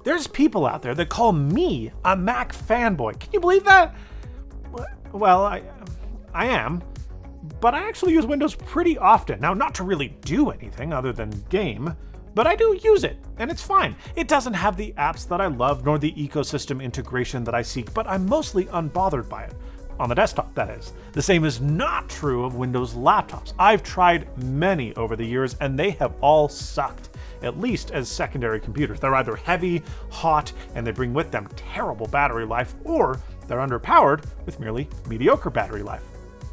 There's people out there that call me a Mac fanboy. Can you believe that? Well, I am, but I actually use Windows pretty often. Now, not to really do anything other than game, but I do use it, and it's fine. It doesn't have the apps that I love, nor the ecosystem integration that I seek, but I'm mostly unbothered by it. On the desktop, that is. The same is not true of Windows laptops. I've tried many over the years, and they have all sucked, at least as secondary computers. They're either heavy, hot, and they bring with them terrible battery life, or they're underpowered with merely mediocre battery life.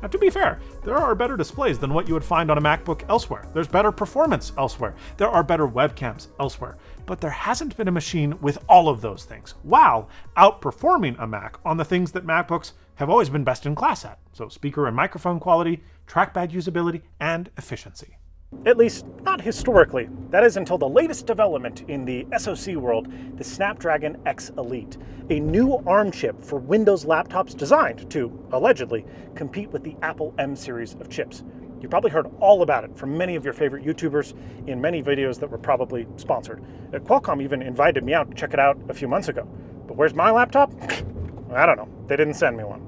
Now, to be fair, there are better displays than what you would find on a MacBook elsewhere. There's better performance elsewhere. There are better webcams elsewhere. But there hasn't been a machine with all of those things, while outperforming a Mac on the things that MacBooks have always been best in class at. So speaker and microphone quality, trackpad usability, and efficiency. At least, not historically. That is until the latest development in the SoC world, the Snapdragon X Elite, a new ARM chip for Windows laptops designed to, allegedly, compete with the Apple M series of chips. You probably heard all about it from many of your favorite YouTubers in many videos that were probably sponsored. Qualcomm even invited me out to check it out a few months ago. But where's my laptop? I don't know. They didn't send me one.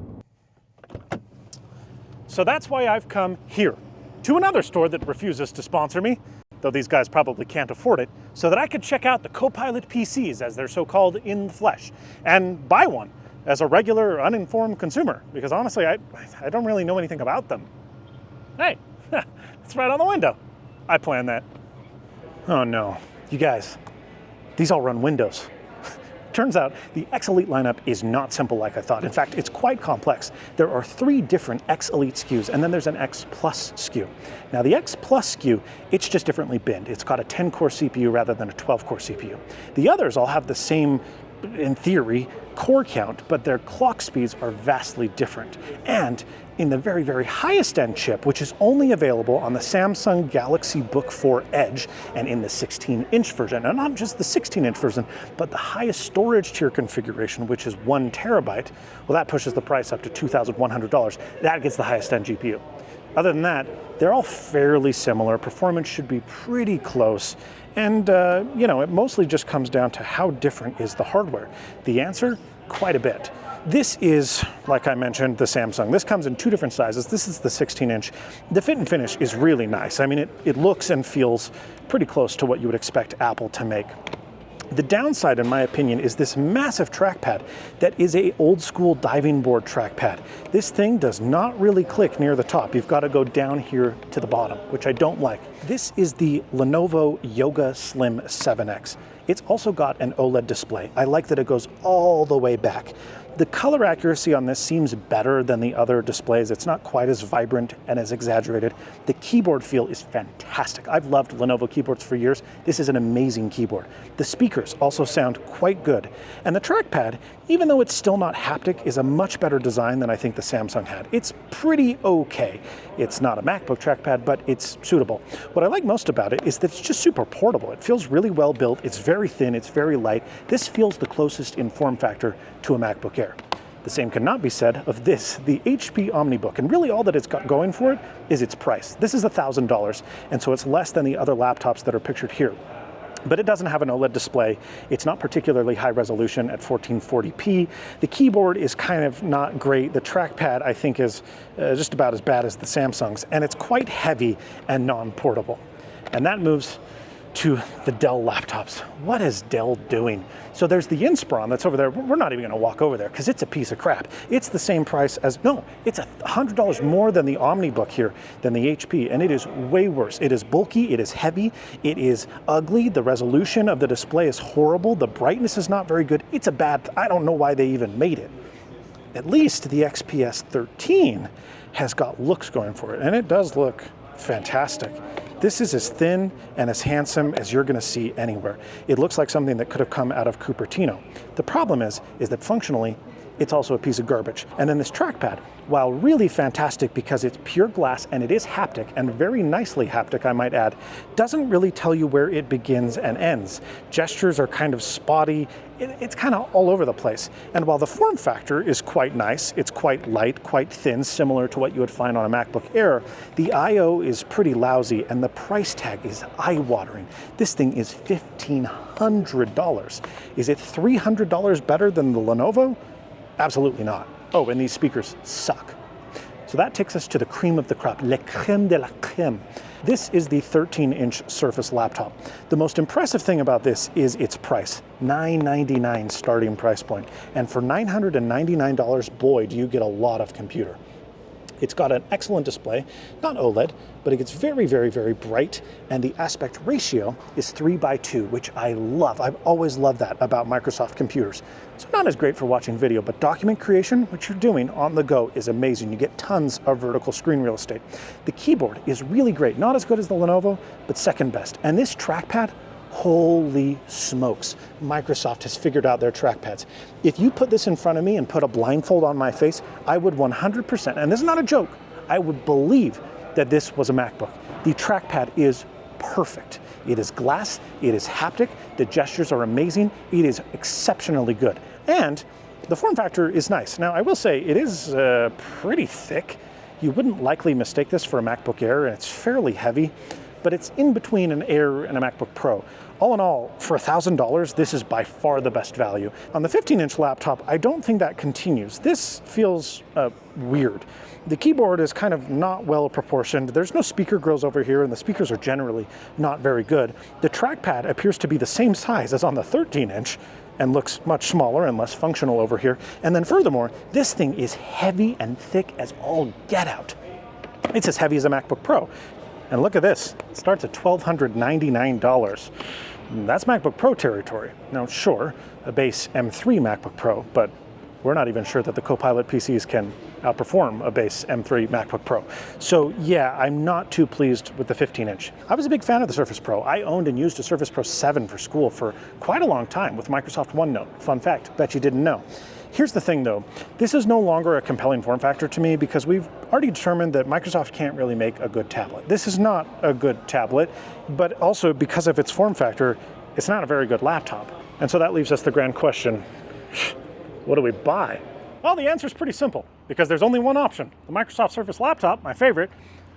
So that's why I've come here, to another store that refuses to sponsor me, though these guys probably can't afford it, so that I could check out the Copilot PCs, as they're so called, in the flesh, and buy one as a regular, uninformed consumer, because honestly, I don't really know anything about them. Hey, it's right on the window. I planned that. Oh no, you guys, these all run Windows. Turns out the X Elite lineup is not simple like I thought. In fact, it's quite complex. There are 3 different X Elite SKUs, and then there's an X Plus SKU. Now the X Plus SKU, it's just differently binned. It's got a 10-core CPU rather than a 12-core CPU. The others all have the same, in theory, core count, but their clock speeds are vastly different. And in the very, very highest end chip, which is only available on the Samsung Galaxy Book 4 Edge and in the 16-inch version, and not just the 16-inch version, but the highest storage tier configuration, which is 1 terabyte, well, that pushes the price up to $2,100. That gets the highest end GPU. Other than that, they're all fairly similar. Performance should be pretty close. And, it mostly just comes down to how different is the hardware. The answer? Quite a bit. This is, like I mentioned, the Samsung. This comes in 2 different sizes. This is the 16-inch. The fit and finish is really nice. I mean, it looks and feels pretty close to what you would expect Apple to make. The downside, in my opinion, is this massive trackpad that is a old school diving board trackpad. This thing does not really click near the top. You've got to go down here to the bottom, which I don't like. This is the Lenovo Yoga Slim 7X. It's also got an OLED display. I like that it goes all the way back. The color accuracy on this seems better than the other displays. It's not quite as vibrant and as exaggerated. The keyboard feel is fantastic. I've loved Lenovo keyboards for years. This is an amazing keyboard. The speakers also sound quite good. And the trackpad, even though it's still not haptic, is a much better design than I think the Samsung had. It's pretty okay. It's not a MacBook trackpad, but it's suitable. What I like most about it is that it's just super portable. It feels really well built. It's very thin. It's very light. This feels the closest in form factor to a MacBook Air. The same cannot be said of this, the HP OmniBook, and really all that it's got going for it is its price. This is $1,000, and so it's less than the other laptops that are pictured here. But it doesn't have an OLED display. It's not particularly high resolution at 1440p. The keyboard is kind of not great. The trackpad, I think, is just about as bad as the Samsung's, and it's quite heavy and non-portable. And that moves to the Dell laptops. What is Dell doing? So there's the Inspiron that's over there. We're not even gonna walk over there because it's a piece of crap. It's the same price as, no, it's $100 more than the OmniBook here, than the HP, and it is way worse. It is bulky, it is heavy, it is ugly, the resolution of the display is horrible, the brightness is not very good. It's a bad, I don't know why they even made it. At least the XPS 13 has got looks going for it, and it does look fantastic. This is as thin and as handsome as you're gonna see anywhere. It looks like something that could have come out of Cupertino. The problem is that functionally, it's also a piece of garbage. And then this trackpad, while really fantastic because it's pure glass and it is haptic, and very nicely haptic I might add, doesn't really tell you where it begins and ends. Gestures are kind of spotty, it's kind of all over the place. And while the form factor is quite nice, it's quite light, quite thin, similar to what you would find on a MacBook Air, the I/O is pretty lousy and the price tag is eye-watering. This thing is $1,500. Is it $300 better than the Lenovo? Absolutely not. Oh, and these speakers suck. So that takes us to the cream of the crop, le crème de la crème. This is the 13-inch Surface laptop. The most impressive thing about this is its price, $999 starting price point. And for $999, boy, do you get a lot of computer. It's got an excellent display, not OLED, but it gets very, very, very bright, and the aspect ratio is 3:2, which I love. I've always loved that about Microsoft computers. So not as great for watching video, but document creation, which you're doing on the go, is amazing. You get tons of vertical screen real estate. The keyboard is really great, not as good as the Lenovo, but second best. And this trackpad, holy smokes, Microsoft has figured out their trackpads. If you put this in front of me and put a blindfold on my face, I would 100%, and this is not a joke, I would believe that this was a MacBook. The trackpad is perfect. It is glass, it is haptic, the gestures are amazing, it is exceptionally good. And the form factor is nice. Now, I will say it is pretty thick. You wouldn't likely mistake this for a MacBook Air, and it's fairly heavy, but it's in between an Air and a MacBook Pro. All in all, for $1,000, this is by far the best value. On the 15-inch laptop, I don't think that continues. This feels weird. The keyboard is kind of not well proportioned. There's no speaker grills over here, and the speakers are generally not very good. The trackpad appears to be the same size as on the 13-inch, and looks much smaller and less functional over here. And then furthermore, this thing is heavy and thick as all get out. It's as heavy as a MacBook Pro. And look at this, it starts at $1,299. That's MacBook Pro territory. Now sure, a base M3 MacBook Pro, but we're not even sure that the Copilot PCs can outperform a base M3 MacBook Pro. So yeah, I'm not too pleased with the 15-inch. I was a big fan of the Surface Pro. I owned and used a Surface Pro 7 for school for quite a long time with Microsoft OneNote. Fun fact, bet you didn't know. Here's the thing though, this is no longer a compelling form factor to me because we've already determined that Microsoft can't really make a good tablet. This is not a good tablet, but also because of its form factor, it's not a very good laptop. And so that leaves us the grand question, what do we buy? Well, the answer is pretty simple because there's only one option. The Microsoft Surface laptop, my favorite,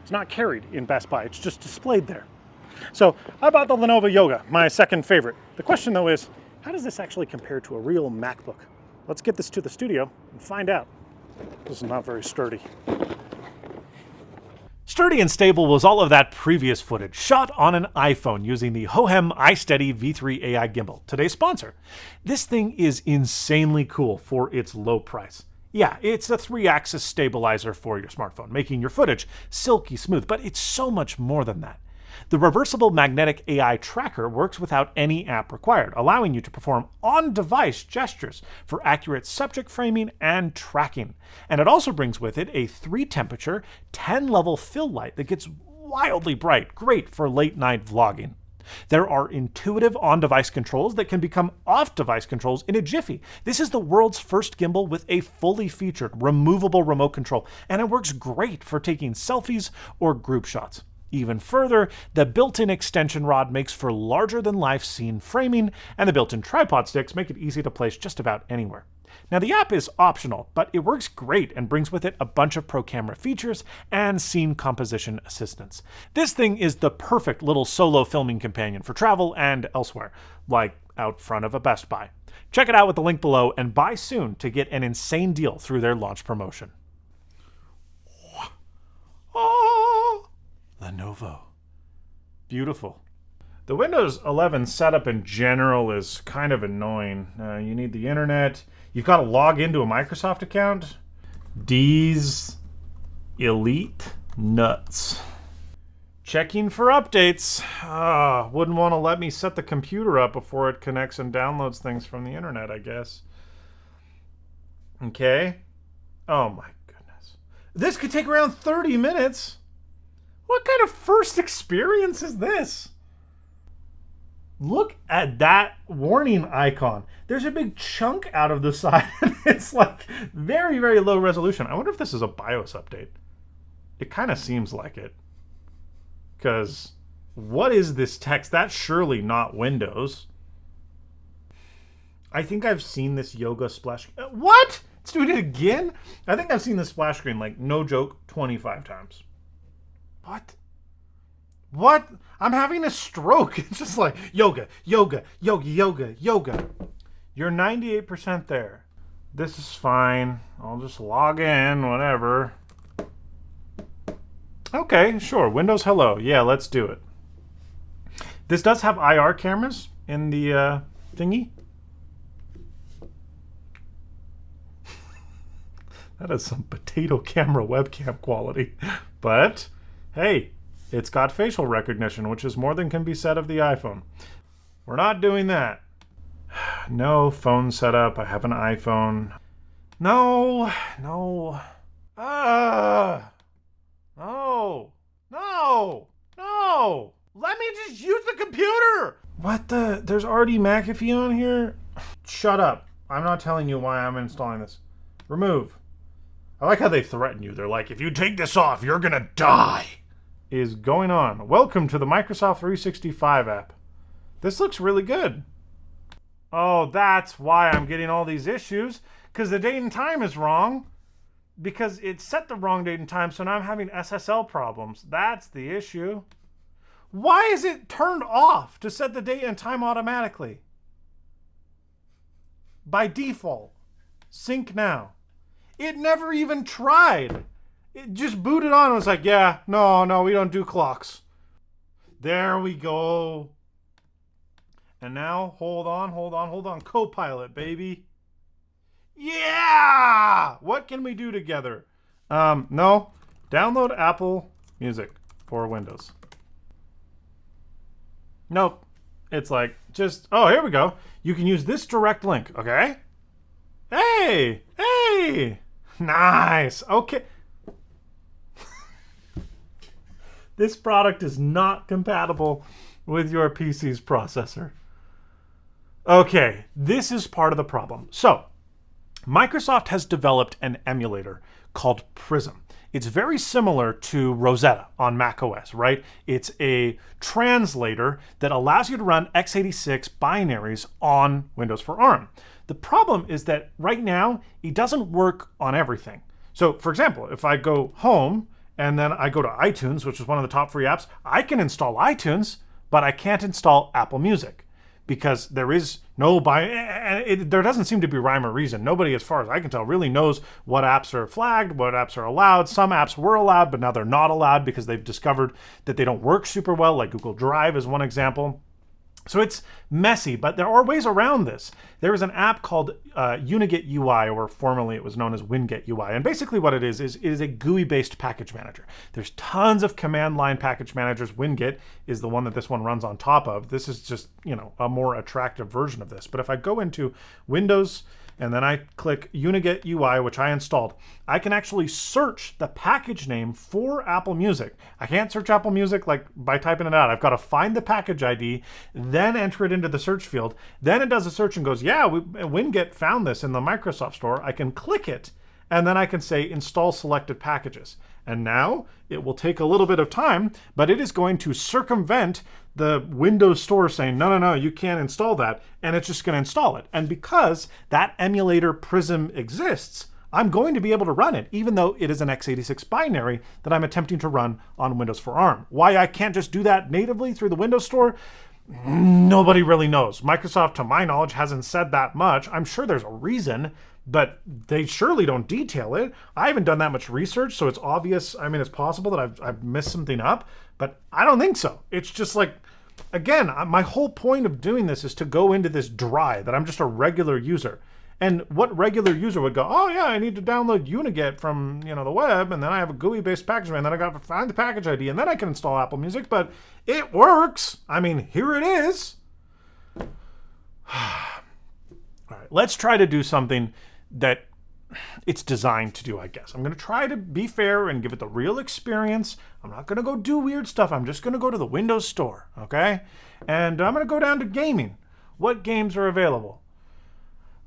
is not carried in Best Buy, it's just displayed there. So I bought the Lenovo Yoga, my second favorite. The question though is, how does this actually compare to a real MacBook? Let's get this to the studio and find out. This is not very sturdy. Sturdy and stable was all of that previous footage shot on an iPhone using the Hohem iSteady V3 AI gimbal, today's sponsor. This thing is insanely cool for its low price. Yeah, it's a 3-axis stabilizer for your smartphone, making your footage silky smooth, but it's so much more than that. The reversible magnetic AI tracker works without any app required, allowing you to perform on-device gestures for accurate subject framing and tracking. And it also brings with it a 3-temperature, 10-level fill light that gets wildly bright, great for late-night vlogging. There are intuitive on-device controls that can become off-device controls in a jiffy. This is the world's first gimbal with a fully featured removable remote control, and it works great for taking selfies or group shots. Even further, the built-in extension rod makes for larger-than-life scene framing, and the built-in tripod sticks make it easy to place just about anywhere. Now, the app is optional, but it works great and brings with it a bunch of pro camera features and scene composition assistance. This thing is the perfect little solo filming companion for travel and elsewhere, like out front of a Best Buy. Check it out with the link below and buy soon to get an insane deal through their launch promotion. Lenovo. Beautiful. The Windows 11 setup in general is kind of annoying. You need the internet. You've got to log into a Microsoft account. D's Elite nuts. Checking for updates. Wouldn't want to let me set the computer up before it connects and downloads things from the internet, I guess. Okay. Oh my goodness. This could take around 30 minutes. What kind of first experience is this? Look at that warning icon. There's a big chunk out of the side. It's like very, very low resolution. I wonder if this is a BIOS update. It kind of seems like it. Because what is this text? That's surely not Windows. I think I've seen this yoga splash. What? It's doing it again? I think I've seen this splash screen, like, no joke, 25 times. What? What? I'm having a stroke. It's just like yoga, yoga, yoga, yoga, yoga. You're 98% there. This is fine. I'll just log in, whatever. Okay, sure. Windows hello. Yeah, let's do it. This does have IR cameras in the thingy. That is some potato camera webcam quality. But, hey, it's got facial recognition, which is more than can be said of the iPhone. We're not doing that. No phone setup. I have an iPhone. No. No. No. No. No. Let me just use the computer. What the? There's already McAfee on here? Shut up. I'm not telling you why I'm installing this. Remove. I like how they threaten you. They're like, if you take this off, you're gonna die. Is going on. Welcome to the Microsoft 365 app. This looks really good. Oh, that's why I'm getting all these issues. Because the date and time is wrong. Because it set the wrong date and time, so now I'm having SSL problems. That's the issue. Why is it turned off to set the date and time automatically? By default. Sync now. It never even tried. It just booted on and was like, yeah, no, we don't do clocks. There we go. And now, hold on. Copilot, baby. Yeah! What can we do together? No. Download Apple Music for Windows. Nope. It's like, just, oh, here we go. You can use this direct link, okay? Hey! Nice. Okay. This product is not compatible with your PC's processor. Okay, this is part of the problem. So, Microsoft has developed an emulator called Prism. It's very similar to Rosetta on macOS, right? It's a translator that allows you to run x86 binaries on Windows for ARM. The problem is that right now, it doesn't work on everything. So, for example, if I go home and then I go to iTunes, which is one of the top free apps, I can install iTunes, but I can't install Apple Music because there is no there doesn't seem to be rhyme or reason. Nobody, as far as I can tell, really knows what apps are flagged, what apps are allowed. Some apps were allowed, but now they're not allowed because they've discovered that they don't work super well, like Google Drive is one example. So it's messy, but there are ways around this. There is an app called Unigit UI, or formerly it was known as WinGet UI. And basically what it is a GUI-based package manager. There's tons of command line package managers. WinGet is the one that this one runs on top of. This is just, a more attractive version of this. But if I go into Windows and then I click Unigit UI, which I installed, I can actually search the package name for Apple Music. I can't search Apple Music like by typing it out. I've got to find the package ID, then enter it into the search field. Then it does a search and goes, yeah, WinGet found this in the Microsoft Store. I can click it, and then I can say install selected packages. And now it will take a little bit of time, but it is going to circumvent the Windows Store saying, no, you can't install that, and it's just going to install it. And because that emulator Prism exists, I'm going to be able to run it, even though it is an x86 binary that I'm attempting to run on Windows for ARM. Why I can't just do that natively through the Windows Store, nobody really knows. Microsoft, to my knowledge, hasn't said that much. I'm sure there's a reason, but they surely don't detail it. I haven't done that much research, so it's obvious. I mean, it's possible that I've missed something up, but I don't think so. It's just like, again, my whole point of doing this is to go into this dry, that I'm just a regular user. And what regular user would go, oh yeah, I need to download Unigit from the web, and then I have a GUI-based package, and then I got to find the package ID, and then I can install Apple Music, but it works. I mean, here it is. All right, let's try to do something that it's designed to do, I guess. I'm going to try to be fair and give it the real experience. I'm not going to go do weird stuff. I'm just going to go to the Windows Store, okay? And I'm going to go down to gaming. What games are available?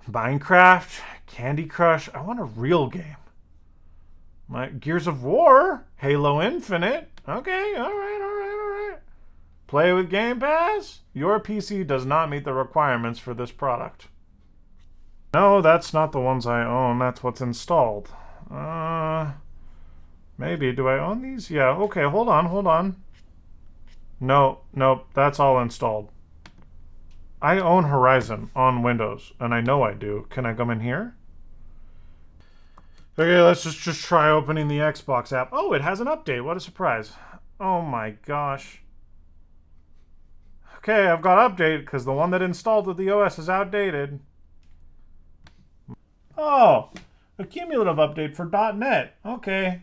Minecraft, Candy Crush. I want a real game. Gears of War, Halo Infinite. Okay, all right. Play with Game Pass? Your PC does not meet the requirements for this product. No, that's not the ones I own. That's what's installed. Maybe. Do I own these? Yeah, okay, hold on. No, nope, that's all installed. I own Horizon on Windows, and I know I do. Can I come in here? Okay, let's just try opening the Xbox app. Oh, it has an update. What a surprise. Oh my gosh. Okay, I've got update because the one that installed with the OS is outdated. Oh, a cumulative update for .NET. Okay.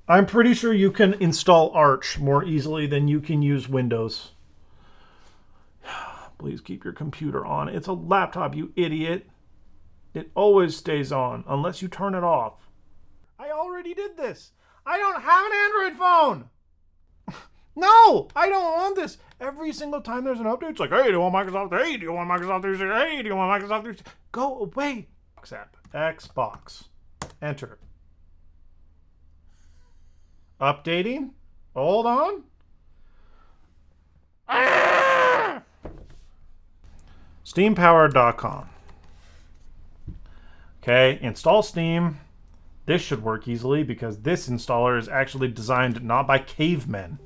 I'm pretty sure you can install Arch more easily than you can use Windows. Please keep your computer on. It's a laptop, you idiot. It always stays on unless you turn it off. I already did this. I don't have an Android phone. No, I don't want this. Every single time there's an update, it's like, hey, do you want Microsoft? Hey, do you want Microsoft 360? Hey, do you want Microsoft 360? Go away. Xbox. Enter. Updating. Hold on. SteamPower.com. Okay, install Steam. This should work easily because this installer is actually designed not by cavemen.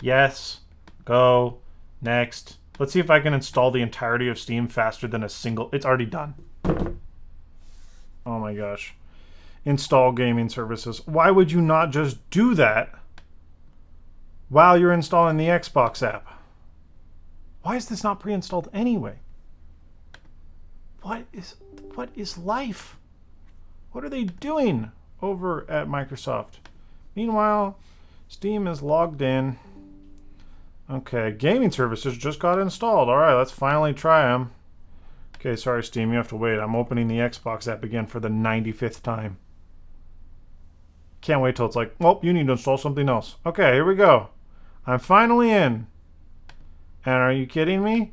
Yes. Go. Next. Let's see if I can install the entirety of Steam faster than a single... It's already done. Oh my gosh. Install gaming services. Why would you not just do that while you're installing the Xbox app? Why is this not pre-installed anyway? What is life? What are they doing over at Microsoft? Meanwhile, Steam is logged in. Okay, gaming services just got installed. All right, let's finally try them. Okay, sorry, Steam, you have to wait. I'm opening the Xbox app again for the 95th time. Can't wait till it's like, well, you need to install something else. Okay, here we go. I'm finally in. And are you kidding me?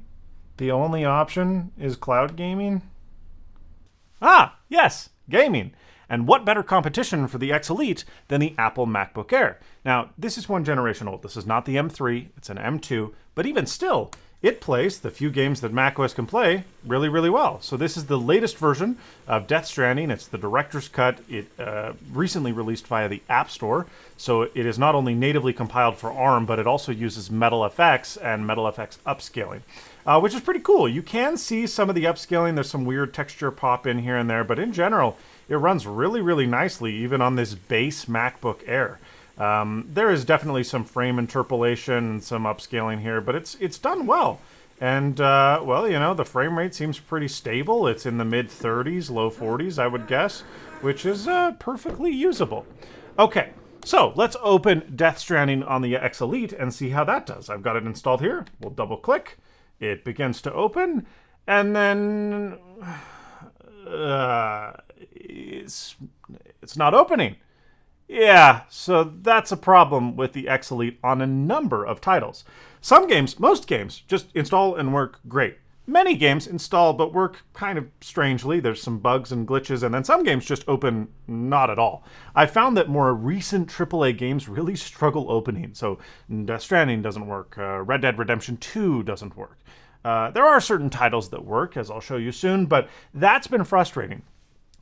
The only option is cloud gaming? Ah, yes, gaming. And what better competition for the X Elite than the Apple MacBook Air? Now, this is one generation old. This is not the M3, it's an M2, but even still, it plays the few games that macOS can play really, really well. So this is the latest version of Death Stranding. It's the director's cut. It recently released via the App Store. So it is not only natively compiled for ARM, but it also uses MetalFX and MetalFX upscaling, which is pretty cool. You can see some of the upscaling. There's some weird texture pop in here and there, but in general, it runs really, really nicely, even on this base MacBook Air. There is definitely some frame interpolation, some upscaling here, but it's done well. And, well, you know, the frame rate seems pretty stable. It's in the mid-30s, low 40s, I would guess, which is perfectly usable. Okay, so let's open Death Stranding on the X Elite and see how that does. I've got it installed here. We'll double-click. It begins to open, and then it's not opening. Yeah, so that's a problem with the X Elite on a number of titles. Some games, most games, just install and work great. Many games install but work kind of strangely. There's some bugs and glitches, and then some games just open not at all. I found that more recent AAA games really struggle opening. So Death Stranding doesn't work. Red Dead Redemption 2 doesn't work. There are certain titles that work, as I'll show you soon, but that's been frustrating.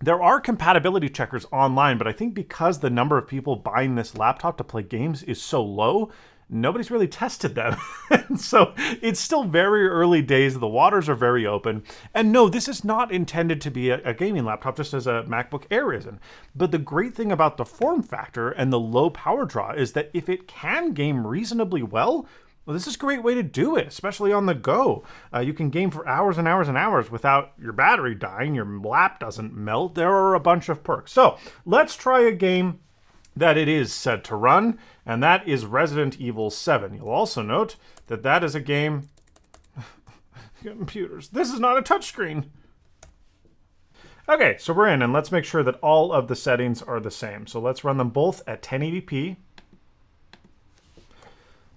There are compatibility checkers online, but I think because the number of people buying this laptop to play games is so low, nobody's really tested them. So it's still very early days. The waters are very open. And no, this is not intended to be a gaming laptop, just as a MacBook Air isn't. But the great thing about the form factor and the low power draw is that if it can game reasonably well, this is a great way to do it, especially on the go. You can game for hours and hours and hours without your battery dying, your lap doesn't melt. There are a bunch of perks. So let's try a game that it is set to run, and that is Resident Evil 7. You'll also note that that is a game... Computers. This is not a touchscreen. Okay, so we're in, and let's make sure that all of the settings are the same. So let's run them both at 1080p.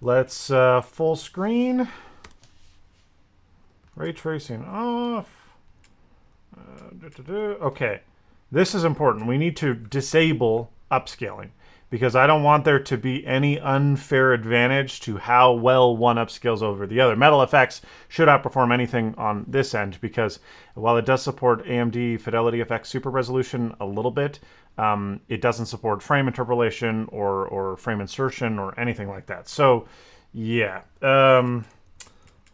Let's full screen. Ray tracing off. Okay, this is important. We need to disable upscaling because I don't want there to be any unfair advantage to how well one upscales over the other. Metal FX should outperform anything on this end because while it does support AMD Fidelity FX Super Resolution a little bit, it doesn't support frame interpolation or frame insertion or anything like that. So, yeah.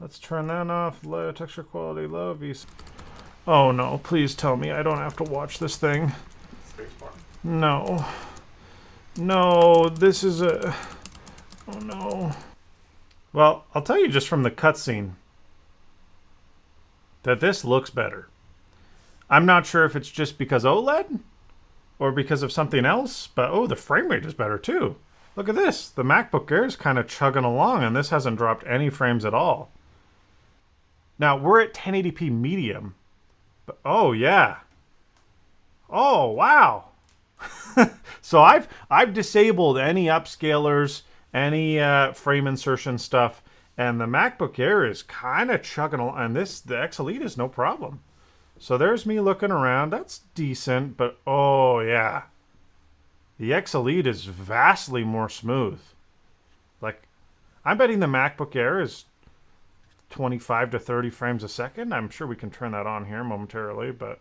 Let's turn that off. Low texture quality, low VC. Oh no, please tell me I don't have to watch this thing. No. No, this is a... Oh no. Well, I'll tell you just from the cutscene that this looks better. I'm not sure if it's just because OLED or because of something else, but oh, the frame rate is better too. Look at this. The MacBook Air is kind of chugging along and this hasn't dropped any frames at all. Now, we're at 1080p medium. But, oh, yeah. Oh, wow. So I've disabled any upscalers, any frame insertion stuff, and the MacBook Air is kind of chugging along. And the X Elite is no problem. So there's me looking around. That's decent, but oh, yeah. The X Elite is vastly more smooth. Like, I'm betting the MacBook Air is 25 to 30 frames a second. I'm sure we can turn that on here momentarily, but...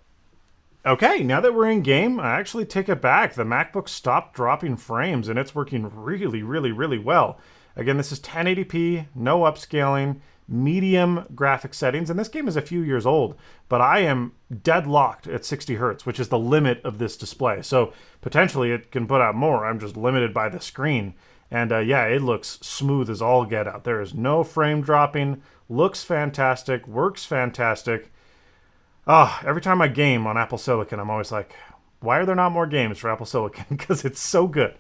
Okay, now that we're in game, I actually take it back. The MacBook stopped dropping frames, and it's working really, really, really well. Again, this is 1080p, no upscaling, medium graphic settings, and this game is a few years old, but I am deadlocked at 60 hertz, which is the limit of this display. So potentially it can put out more. I'm just limited by the screen. And yeah, it looks smooth as all get out. There is no frame dropping, looks fantastic, works fantastic. Oh, every time I game on Apple Silicon, I'm always like, why are there not more games for Apple Silicon? Because it's so good.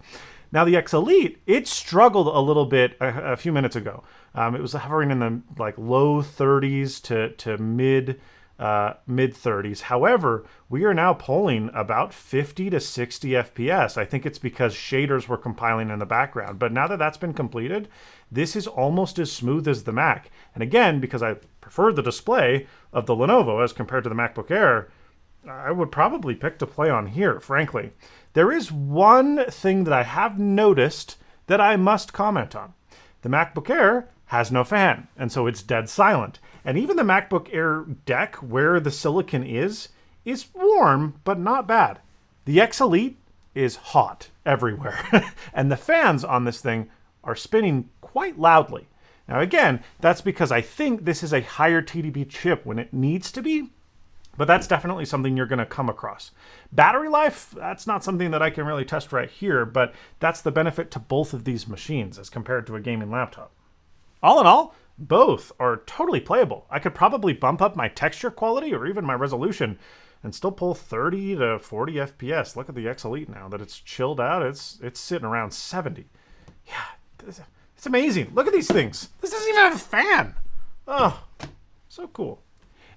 Now the X Elite, it struggled a little bit a few minutes ago. It was hovering in the low 30s to mid 30s. However, we are now pulling about 50 to 60 FPS. I think it's because shaders were compiling in the background. But now that that's been completed, this is almost as smooth as the Mac. And again, because I prefer the display of the Lenovo as compared to the MacBook Air, I would probably pick to play on here, frankly. There is one thing that I have noticed that I must comment on. The MacBook Air has no fan, and so it's dead silent. And even the MacBook Air deck, where the silicon is warm, but not bad. The X Elite is hot everywhere. And the fans on this thing are spinning quite loudly. Now again, that's because I think this is a higher TDP chip when it needs to be, but that's definitely something you're going to come across. Battery life, that's not something that I can really test right here, but that's the benefit to both of these machines as compared to a gaming laptop. All in all, both are totally playable. I could probably bump up my texture quality or even my resolution and still pull 30 to 40 FPS. Look at the X Elite now that it's chilled out. It's sitting around 70. Yeah, it's amazing. Look at these things. This doesn't even have a fan. Oh, so cool.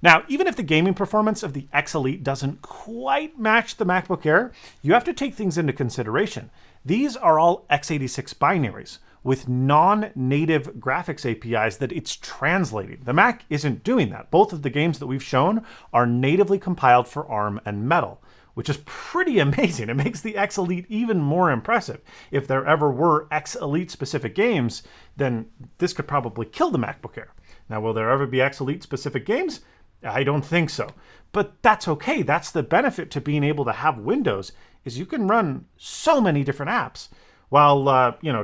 Now, even if the gaming performance of the X Elite doesn't quite match the MacBook Air, you have to take things into consideration. These are all x86 binaries with non-native graphics APIs that it's translating. The Mac isn't doing that. Both of the games that we've shown are natively compiled for ARM and Metal, which is pretty amazing. It makes the X Elite even more impressive. If there ever were X Elite specific games, then this could probably kill the MacBook Air. Now, will there ever be X Elite specific games? I don't think so. But that's okay. That's the benefit to being able to have Windows, is you can run so many different apps. While,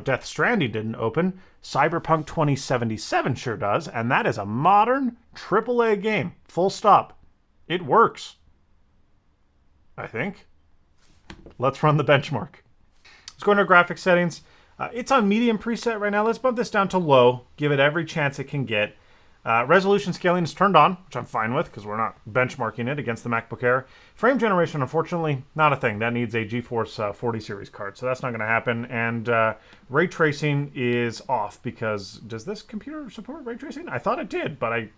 Death Stranding didn't open, Cyberpunk 2077 sure does, and that is a modern AAA game. Full stop. It works. I think. Let's run the benchmark. Let's go into graphics settings. It's on medium preset right now. Let's bump this down to low. Give it every chance it can get. Resolution scaling is turned on, which I'm fine with because we're not benchmarking it against the MacBook Air. Frame generation, unfortunately, not a thing. That needs a GeForce 40 series card, so that's not going to happen. And ray tracing is off because does this computer support ray tracing? I thought it did, but I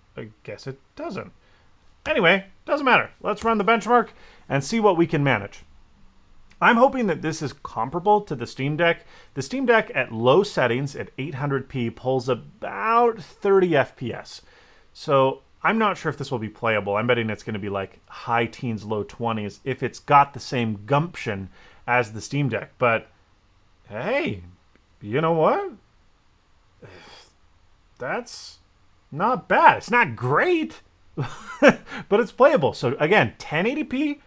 guess it doesn't. Anyway, doesn't matter. Let's run the benchmark and see what we can manage. I'm hoping that this is comparable to the Steam Deck. The Steam Deck at low settings at 800p pulls about 30 FPS. So I'm not sure if this will be playable. I'm betting it's going to be like high teens, low 20s if it's got the same gumption as the Steam Deck. But hey, you know what? That's not bad. It's not great, but it's playable. So again, 1080p,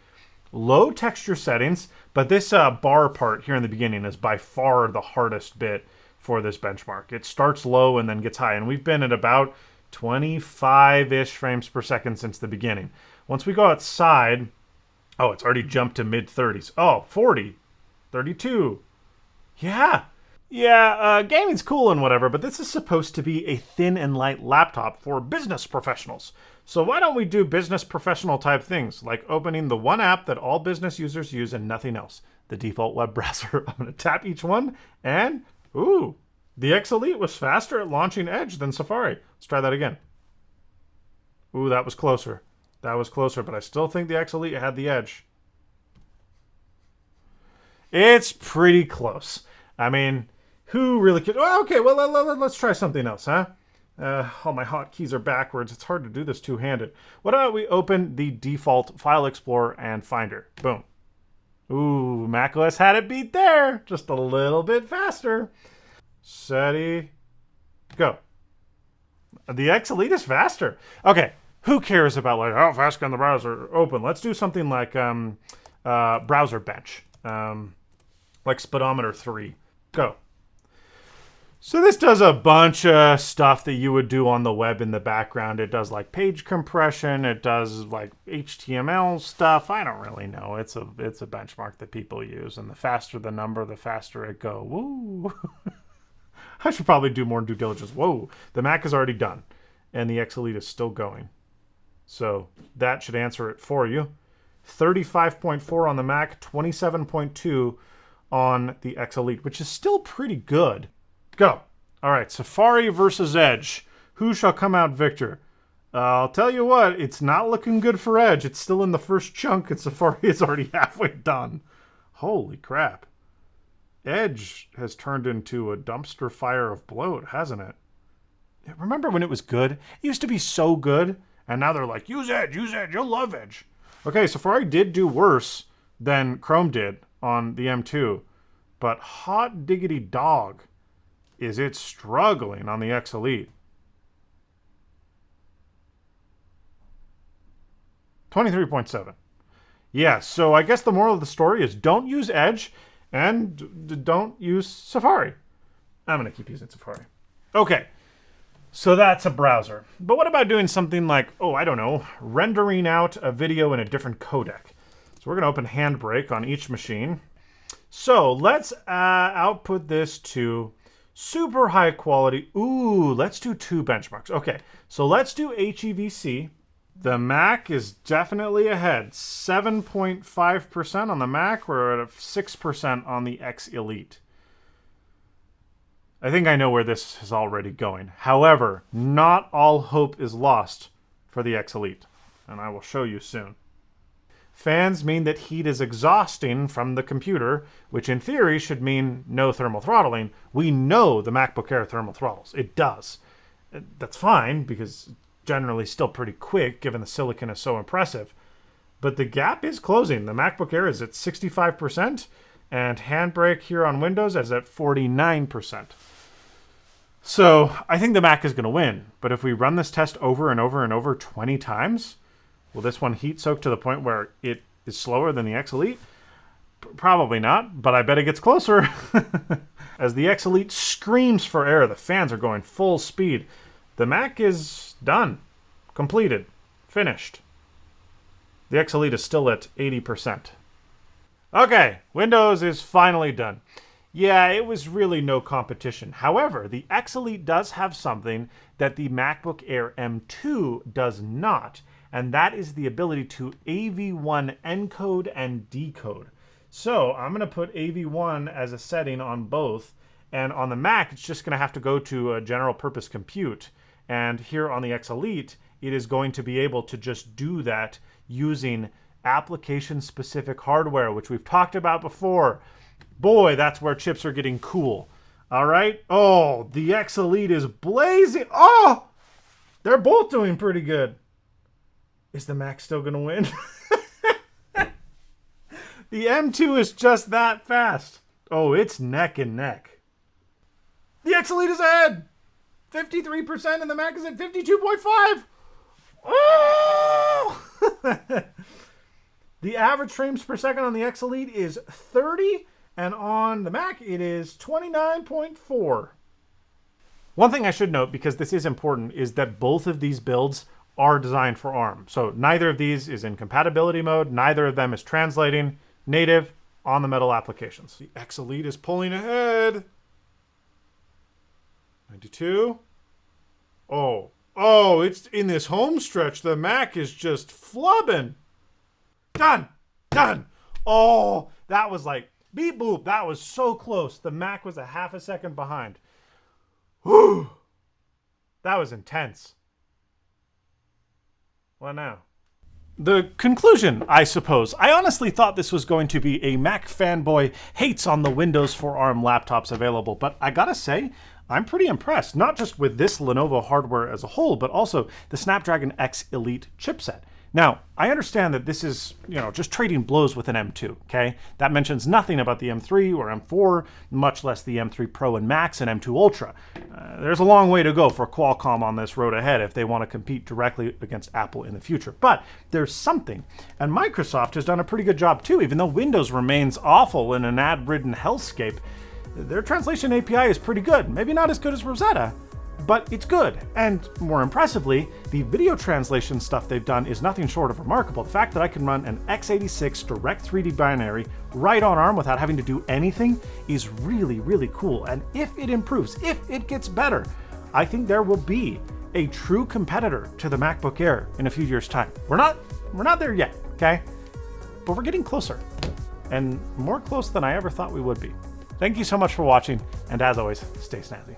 low texture settings, but this bar part here in the beginning is by far the hardest bit for this benchmark. It starts low and then gets high, and we've been at about 25-ish frames per second since the beginning. Once we go outside, oh, it's already jumped to mid-30s. Oh, 40, 32. Yeah, gaming's cool and whatever, but this is supposed to be a thin and light laptop for business professionals. So why don't we do business professional type things, like opening the one app that all business users use and nothing else, the default web browser. I'm going to tap each one, and ooh, the X Elite was faster at launching Edge than Safari. Let's try that again. Ooh, that was closer. That was closer, but I still think the X Elite had the edge. It's pretty close. I mean, who really could... Oh, okay, well, let's try something else, huh? All my hotkeys are backwards. It's hard to do this two-handed. What about we open the default File Explorer and Finder? Boom. Ooh, macOS had it beat there. Just a little bit faster. Steady. Go. The X Elite is faster. Okay, who cares about like how fast can the browser open? Let's do something like browser bench, like speedometer 3. Go. So this does a bunch of stuff that you would do on the web in the background. It does like page compression. It does like HTML stuff. I don't really know. It's a benchmark that people use, and the faster the number, the faster it go. Woo! I should probably do more due diligence. Whoa, the Mac is already done, and the X Elite is still going. So that should answer it for you. 35.4 on the Mac, 27.2 on the X Elite, which is still pretty good. Go. All right, Safari versus Edge. Who shall come out victor? I'll tell you what, it's not looking good for Edge. It's still in the first chunk, and Safari is already halfway done. Holy crap. Edge has turned into a dumpster fire of bloat, hasn't it? Remember when it was good? It used to be so good, and now they're like, use Edge, you'll love Edge. Okay, Safari did do worse than Chrome did on the M2, but hot diggity dog, is it struggling on the X Elite. 23.7. Yeah, so I guess the moral of the story is don't use Edge and don't use Safari. I'm going to keep using Safari. Okay, so that's a browser. But what about doing something like, oh, I don't know, rendering out a video in a different codec? So we're going to open Handbrake on each machine. So let's output this to super high quality. Ooh, let's do two benchmarks. Okay, so let's do HEVC. The Mac is definitely ahead. 7.5% on the Mac. We're at 6% on the X Elite. I think I know where this is already going. However, not all hope is lost for the X Elite, and I will show you soon. Fans mean that heat is exhausting from the computer, which in theory should mean no thermal throttling. We know the MacBook Air thermal throttles. It does. That's fine, because it's generally still pretty quick, given the silicon is so impressive. But the gap is closing. The MacBook Air is at 65%, and Handbrake here on Windows is at 49%. So I think the Mac is going to win. But if we run this test over and over and over 20 times, will this one heat soak to the point where it is slower than the X Elite? Probably not, but I bet it gets closer. As the X Elite screams for air, the fans are going full speed. The Mac is done, completed, finished. The X Elite is still at 80%. Okay, Windows is finally done. Yeah, it was really no competition. However, the X Elite does have something that the MacBook Air M2 does not, and that is the ability to AV1 encode and decode. So I'm going to put AV1 as a setting on both, and on the Mac, it's just going to have to go to a general purpose compute. And here on the X Elite, it is going to be able to just do that using application-specific hardware, which we've talked about before. Boy, that's where chips are getting cool. All right. Oh, the X Elite is blazing. Oh, they're both doing pretty good. Is the Mac still going to win? The M2 is just that fast. Oh, it's neck and neck. The X Elite is ahead. 53% and the Mac is at 52.5. Oh! The average frames per second on the X Elite is 30, and on the Mac it is 29.4. One thing I should note, because this is important, is that both of these builds are designed for ARM. So neither of these is in compatibility mode. Neither of them is translating native on the metal applications. The X Elite is pulling ahead. 92. Oh, it's in this home stretch. The Mac is just flubbing. Done. Oh, that was like beep boop. That was so close. The Mac was a half a second behind. Whew. That was intense. What now? The conclusion, I suppose. I honestly thought this was going to be a Mac fanboy hates on the Windows for ARM laptops available, but I gotta say, I'm pretty impressed, not just with this Lenovo hardware as a whole, but also the Snapdragon X Elite chipset. Now, I understand that this is, just trading blows with an M2, okay? That mentions nothing about the M3 or M4, much less the M3 Pro and Max and M2 Ultra. There's a long way to go for Qualcomm on this road ahead if they want to compete directly against Apple in the future. But there's something, and Microsoft has done a pretty good job too, even though Windows remains awful in an ad-ridden hellscape. Their translation API is pretty good, maybe not as good as Rosetta, but it's good. And more impressively, the video translation stuff they've done is nothing short of remarkable. The fact that I can run an x86 direct 3D binary right on ARM without having to do anything is really, really cool. And if it improves, if it gets better, I think there will be a true competitor to the MacBook Air in a few years' time. We're not there yet, okay? But we're getting closer, and more close than I ever thought we would be. Thank you so much for watching, and as always, stay snazzy.